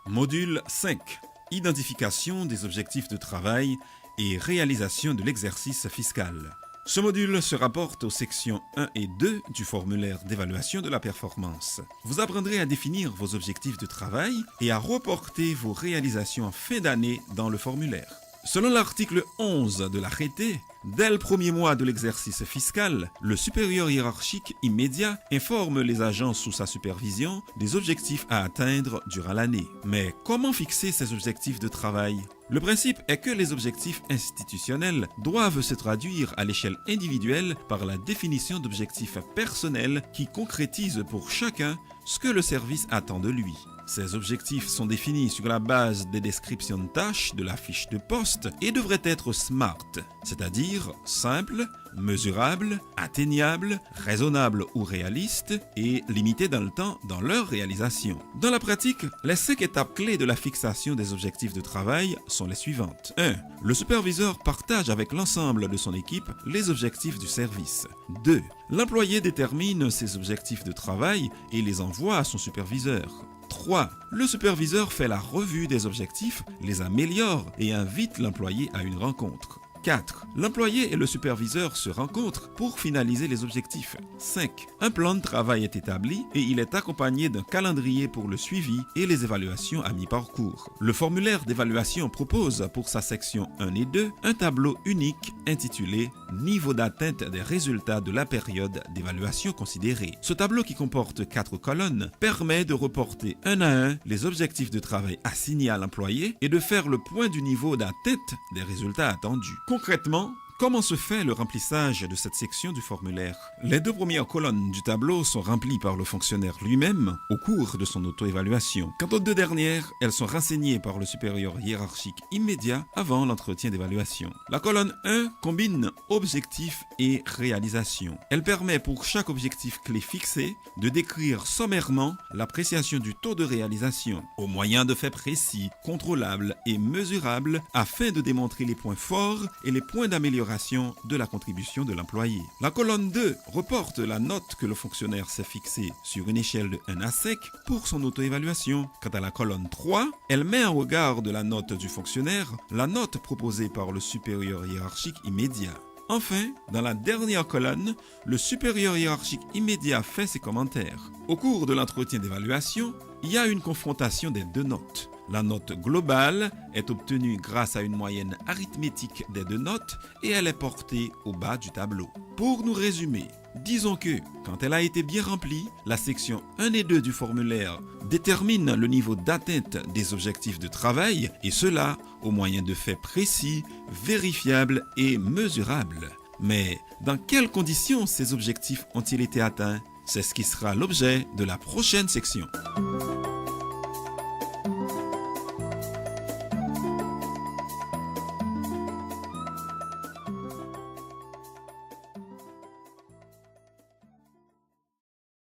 Module 5. Identification des objectifs de travail et réalisation de l'exercice fiscal. Ce module se rapporte aux sections 1 et 2 du formulaire d'évaluation de la performance. Vous apprendrez à définir vos objectifs de travail et à reporter vos réalisations en fin d'année dans le formulaire. Selon l'article 11 de l'arrêté, dès le premier mois de l'exercice fiscal, le supérieur hiérarchique immédiat informe les agents sous sa supervision des objectifs à atteindre durant l'année. Mais comment fixer ces objectifs de travail ? Le principe est que les objectifs institutionnels doivent se traduire à l'échelle individuelle par la définition d'objectifs personnels qui concrétisent pour chacun ce que le service attend de lui. Ces objectifs sont définis sur la base des descriptions de tâches de la fiche de poste et devraient être SMART, c'est-à-dire simples, mesurables, atteignables, raisonnables ou réalistes et limités dans le temps dans leur réalisation. Dans la pratique, les 5 étapes clés de la fixation des objectifs de travail sont les suivantes. 1. Le superviseur partage avec l'ensemble de son équipe les objectifs du service. 2. L'employé détermine ses objectifs de travail et les envoie à son superviseur. 3. Le superviseur fait la revue des objectifs, les améliore et invite l'employé à une rencontre. 4. L'employé et le superviseur se rencontrent pour finaliser les objectifs. 5. Un plan de travail est établi et il est accompagné d'un calendrier pour le suivi et les évaluations à mi-parcours. Le formulaire d'évaluation propose pour sa section 1 et 2 un tableau unique intitulé « Niveau d'atteinte des résultats de la période d'évaluation considérée ». Ce tableau qui comporte 4 colonnes permet de reporter un à un les objectifs de travail assignés à l'employé et de faire le point du niveau d'atteinte des résultats attendus. Concrètement, comment se fait le remplissage de cette section du formulaire ? Les 2 premières colonnes du tableau sont remplies par le fonctionnaire lui-même au cours de son auto-évaluation. Quant aux 2 dernières, elles sont renseignées par le supérieur hiérarchique immédiat avant l'entretien d'évaluation. La colonne 1 combine objectifs et réalisation. Elle permet pour chaque objectif clé fixé de décrire sommairement l'appréciation du taux de réalisation au moyen de faits précis, contrôlables et mesurables afin de démontrer les points forts et les points d'amélioration de la contribution de l'employé. La colonne 2 reporte la note que le fonctionnaire s'est fixée sur une échelle de 1 à 5 pour son auto-évaluation. Quant à la colonne 3, elle met en regard de la note du fonctionnaire la note proposée par le supérieur hiérarchique immédiat. Enfin, dans la dernière colonne, le supérieur hiérarchique immédiat fait ses commentaires. Au cours de l'entretien d'évaluation, il y a une confrontation des 2 notes. La note globale est obtenue grâce à une moyenne arithmétique des 2 notes et elle est portée au bas du tableau. Pour nous résumer, disons que, quand elle a été bien remplie, la section 1 et 2 du formulaire détermine le niveau d'atteinte des objectifs de travail et cela au moyen de faits précis, vérifiables et mesurables. Mais dans quelles conditions ces objectifs ont-ils été atteints ? C'est ce qui sera l'objet de la prochaine section.